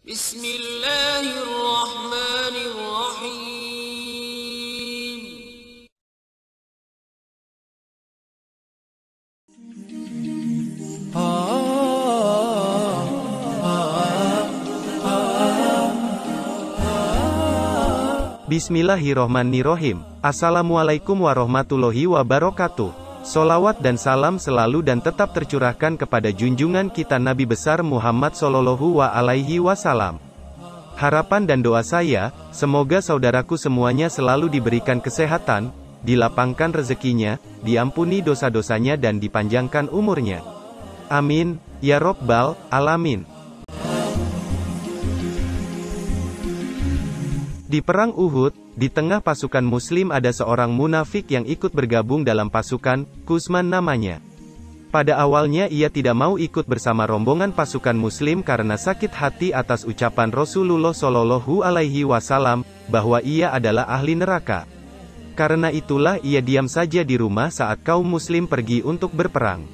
Bismillahirrahmanirrahim. Bismillahirrohmanirrohim. Assalamualaikum warahmatullahi wabarakatuh. Solawat dan salam selalu dan tetap tercurahkan kepada junjungan kita Nabi besar Muhammad Sallallahu Alaihi Wasallam. Harapan dan doa saya, semoga saudaraku semuanya selalu diberikan kesehatan, dilapangkan rezekinya, diampuni dosa-dosanya dan dipanjangkan umurnya. Amin, ya Rabbal Alamin. Di Perang Uhud, di tengah pasukan muslim ada seorang munafik yang ikut bergabung dalam pasukan, Kusman namanya. Pada awalnya ia tidak mau ikut bersama rombongan pasukan muslim karena sakit hati atas ucapan Rasulullah Shallallahu Alaihi Wasallam, bahwa ia adalah ahli neraka. Karena itulah ia diam saja di rumah saat kaum muslim pergi untuk berperang.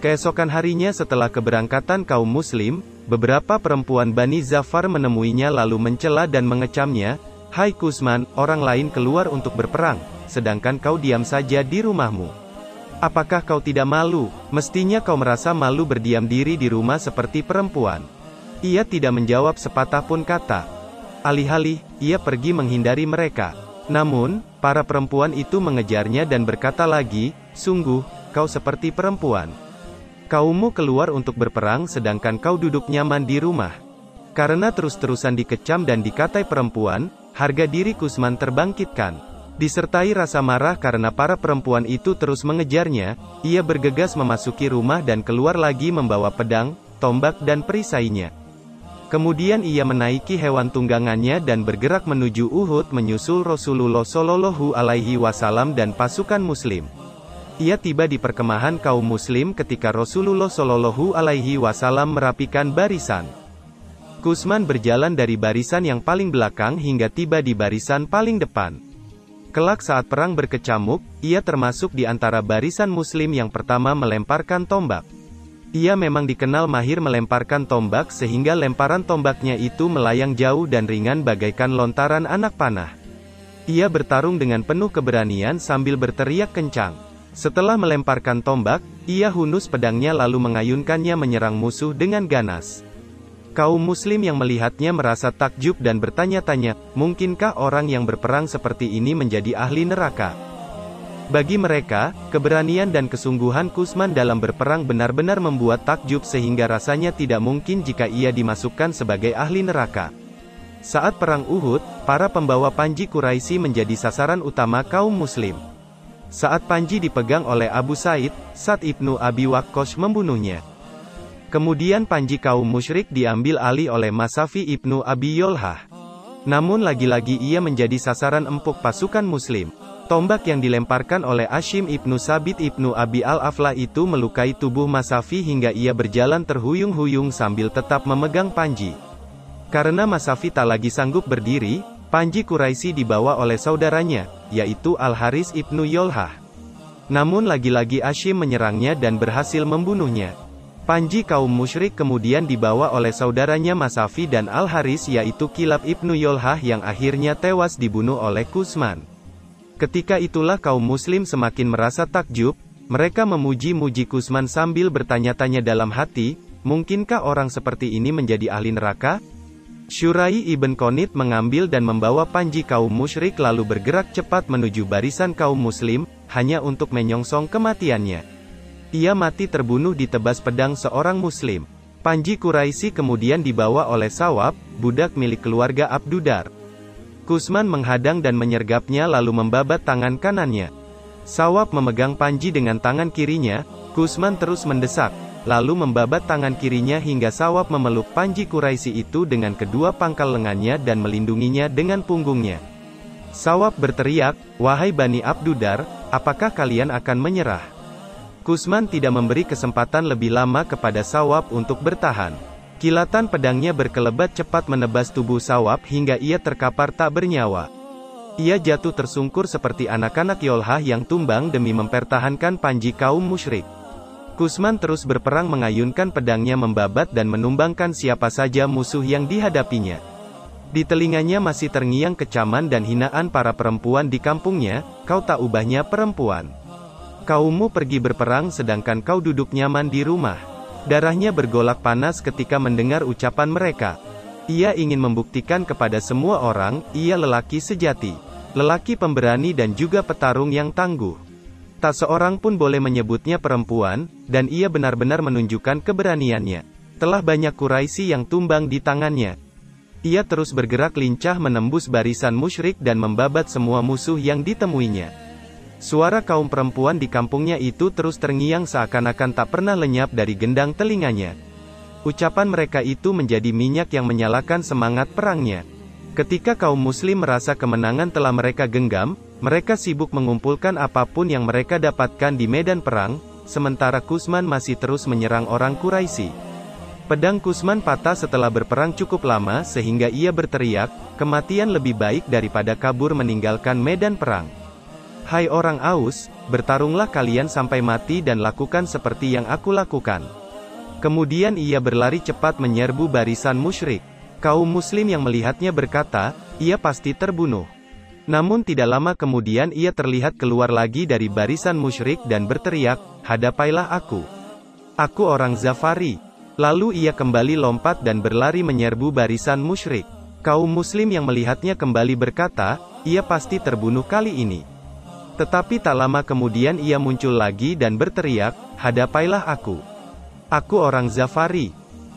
Keesokan harinya setelah keberangkatan kaum muslim, beberapa perempuan Bani Zafar menemuinya lalu mencela dan mengecamnya, "Hai Kusman, orang lain keluar untuk berperang, sedangkan kau diam saja di rumahmu. Apakah kau tidak malu? Mestinya kau merasa malu berdiam diri di rumah seperti perempuan." Ia tidak menjawab sepatah pun kata. Alih-alih, ia pergi menghindari mereka. Namun, para perempuan itu mengejarnya dan berkata lagi, "Sungguh, kau seperti perempuan. Kaummu keluar untuk berperang sedangkan kau duduk nyaman di rumah." Karena terus-terusan dikecam dan dikatai perempuan, harga diri Kusman terbangkitkan. Disertai rasa marah karena para perempuan itu terus mengejarnya, ia bergegas memasuki rumah dan keluar lagi membawa pedang, tombak dan perisainya. Kemudian ia menaiki hewan tunggangannya dan bergerak menuju Uhud menyusul Rasulullah Shallallahu Alaihi Wasallam dan pasukan muslim. Ia tiba di perkemahan kaum muslim ketika Rasulullah Shallallahu Alaihi Wasallam merapikan barisan. Kusman berjalan dari barisan yang paling belakang hingga tiba di barisan paling depan. Kelak saat perang berkecamuk, ia termasuk di antara barisan muslim yang pertama melemparkan tombak. Ia memang dikenal mahir melemparkan tombak sehingga lemparan tombaknya itu melayang jauh dan ringan bagaikan lontaran anak panah. Ia bertarung dengan penuh keberanian sambil berteriak kencang. Setelah melemparkan tombak, ia hunus pedangnya lalu mengayunkannya menyerang musuh dengan ganas. Kaum muslim yang melihatnya merasa takjub dan bertanya-tanya, mungkinkah orang yang berperang seperti ini menjadi ahli neraka? Bagi mereka, keberanian dan kesungguhan Kusman dalam berperang benar-benar membuat takjub sehingga rasanya tidak mungkin jika ia dimasukkan sebagai ahli neraka. Saat perang Uhud, para pembawa panji Quraisy menjadi sasaran utama kaum muslim. Saat panji dipegang oleh Abu Said, Sa'd ibnu Abi Waqqas membunuhnya. Kemudian panji kaum musyrik diambil alih oleh Masafi ibnu Abi Yolhah. Namun lagi-lagi ia menjadi sasaran empuk pasukan muslim. Tombak yang dilemparkan oleh Ashim ibnu Sabit ibnu Abi Al-Aflah itu melukai tubuh Masafi hingga ia berjalan terhuyung-huyung sambil tetap memegang panji. Karena Masafi tak lagi sanggup berdiri, panji Quraisy dibawa oleh saudaranya, yaitu Al-Haris ibnu Yolhah. Namun lagi-lagi Ashim menyerangnya dan berhasil membunuhnya. Panji kaum musyrik kemudian dibawa oleh saudaranya Masafi dan Al-Haris yaitu Kilab ibnu Yolhah yang akhirnya tewas dibunuh oleh Kusman. Ketika itulah kaum muslim semakin merasa takjub, mereka memuji-muji Kusman sambil bertanya-tanya dalam hati, mungkinkah orang seperti ini menjadi ahli neraka? Syurai ibn Qanit mengambil dan membawa panji kaum musyrik lalu bergerak cepat menuju barisan kaum muslim, hanya untuk menyongsong kematiannya. Ia mati terbunuh ditebas pedang seorang muslim. Panji Quraisy kemudian dibawa oleh Sawab, budak milik keluarga Abdudar. Kusman menghadang dan menyergapnya lalu membabat tangan kanannya. Sawab memegang panji dengan tangan kirinya, Kusman terus mendesak, lalu membabat tangan kirinya hingga Sawab memeluk panji Quraisy itu dengan kedua pangkal lengannya dan melindunginya dengan punggungnya. Sawab berteriak, "Wahai Bani Abdudar, apakah kalian akan menyerah?" Kusman tidak memberi kesempatan lebih lama kepada Sawab untuk bertahan. Kilatan pedangnya berkelebat cepat menebas tubuh Sawab hingga ia terkapar tak bernyawa. Ia jatuh tersungkur seperti anak-anak Yolhah yang tumbang demi mempertahankan panji kaum musyrik. Kusman terus berperang mengayunkan pedangnya membabat dan menumbangkan siapa saja musuh yang dihadapinya. Di telinganya masih terngiang kecaman dan hinaan para perempuan di kampungnya, "Kau tak ubahnya perempuan. Kaummu pergi berperang sedangkan kau duduk nyaman di rumah." Darahnya bergolak panas ketika mendengar ucapan mereka. Ia ingin membuktikan kepada semua orang, ia lelaki sejati. Lelaki pemberani dan juga petarung yang tangguh. Tak seorang pun boleh menyebutnya perempuan, dan ia benar-benar menunjukkan keberaniannya. Telah banyak Quraisy yang tumbang di tangannya. Ia terus bergerak lincah menembus barisan musyrik dan membabat semua musuh yang ditemuinya. Suara kaum perempuan di kampungnya itu terus terngiang seakan-akan tak pernah lenyap dari gendang telinganya. Ucapan mereka itu menjadi minyak yang menyalakan semangat perangnya. Ketika kaum muslim merasa kemenangan telah mereka genggam, mereka sibuk mengumpulkan apapun yang mereka dapatkan di medan perang, sementara Kusman masih terus menyerang orang Quraisy. Pedang Kusman patah setelah berperang cukup lama sehingga ia berteriak, "Kematian lebih baik daripada kabur meninggalkan medan perang. Hai orang Aus, bertarunglah kalian sampai mati dan lakukan seperti yang aku lakukan." Kemudian ia berlari cepat menyerbu barisan musyrik. Kaum muslim yang melihatnya berkata, "Ia pasti terbunuh." Namun tidak lama kemudian ia terlihat keluar lagi dari barisan musyrik dan berteriak, "Hadapailah aku. Aku orang Zafari." Lalu ia kembali lompat dan berlari menyerbu barisan musyrik. Kaum muslim yang melihatnya kembali berkata, "Ia pasti terbunuh kali ini." Tetapi tak lama kemudian ia muncul lagi dan berteriak, "Hadapailah aku. Aku orang Zafari."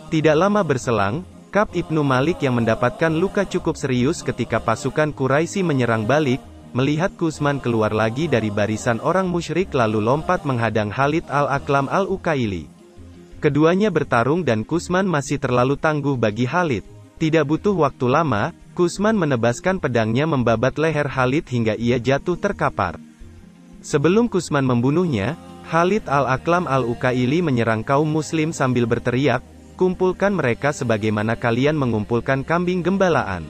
Tidak lama berselang, Ka'b ibnu Malik yang mendapatkan luka cukup serius ketika pasukan Quraisy menyerang balik, melihat Kusman keluar lagi dari barisan orang musyrik lalu lompat menghadang Khalid al-Aqlam al-Ukaili. Keduanya bertarung dan Kusman masih terlalu tangguh bagi Khalid. Tidak butuh waktu lama, Kusman menebaskan pedangnya membabat leher Khalid hingga ia jatuh terkapar. Sebelum Kusman membunuhnya, Khalid al-Aqlam al-Ukaili menyerang kaum muslim sambil berteriak, "Kumpulkan mereka sebagaimana kalian mengumpulkan kambing gembalaan."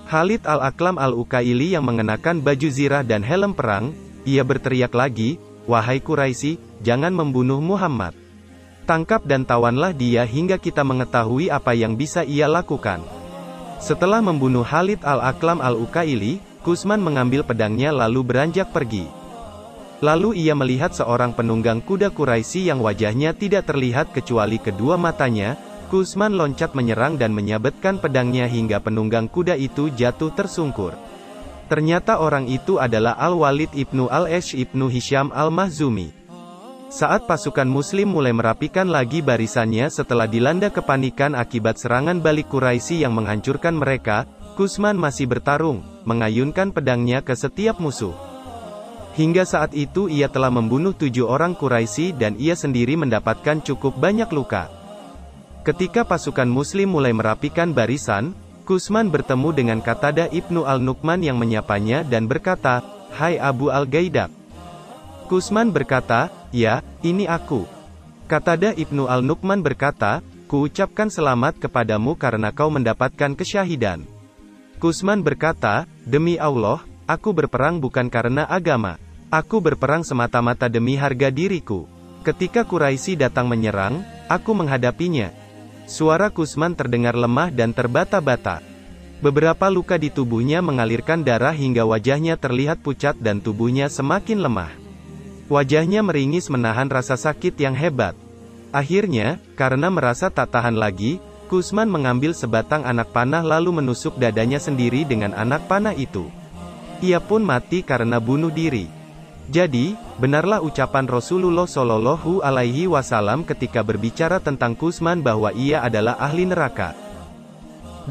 Khalid al-Aqlam al-Ukaili yang mengenakan baju zirah dan helm perang, ia berteriak lagi, "Wahai Quraisy, jangan membunuh Muhammad. Tangkap dan tawanlah dia hingga kita mengetahui apa yang bisa ia lakukan." Setelah membunuh Khalid al-Aqlam al-Ukaili, Kusman mengambil pedangnya lalu beranjak pergi. Lalu ia melihat seorang penunggang kuda Quraisy yang wajahnya tidak terlihat kecuali kedua matanya. Kusman loncat menyerang dan menyabetkan pedangnya hingga penunggang kuda itu jatuh tersungkur. Ternyata orang itu adalah Al-Walid ibnu Al-Esh ibnu Hisham al-Mahzumi. Saat pasukan muslim mulai merapikan lagi barisannya setelah dilanda kepanikan akibat serangan balik Quraisy yang menghancurkan mereka, Kusman masih bertarung, mengayunkan pedangnya ke setiap musuh. Hingga saat itu ia telah membunuh 7 orang Quraisy dan ia sendiri mendapatkan cukup banyak luka. Ketika pasukan muslim mulai merapikan barisan, Kusman bertemu dengan Qatadah ibnu al-Nu'man yang menyapanya dan berkata, "Hai Abu al-Gaidab." Kusman berkata, "Ya, ini aku." Qatadah ibnu al-Nu'man berkata, "Kuucapkan selamat kepadamu karena kau mendapatkan kesyahidan." Kusman berkata, "Demi Allah, aku berperang bukan karena agama. Aku berperang semata-mata demi harga diriku. Ketika Quraisy datang menyerang, aku menghadapinya." Suara Kusman terdengar lemah dan terbata-bata. Beberapa luka di tubuhnya mengalirkan darah hingga wajahnya terlihat pucat dan tubuhnya semakin lemah. Wajahnya meringis menahan rasa sakit yang hebat. Akhirnya, karena merasa tak tahan lagi, Kusman mengambil sebatang anak panah lalu menusuk dadanya sendiri dengan anak panah itu. Ia pun mati karena bunuh diri. Jadi, benarlah ucapan Rasulullah Shallallahu Alaihi Wasallam ketika berbicara tentang Kusman bahwa ia adalah ahli neraka.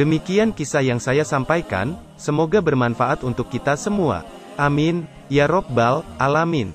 Demikian kisah yang saya sampaikan, semoga bermanfaat untuk kita semua. Amin, ya Rabbal Alamin.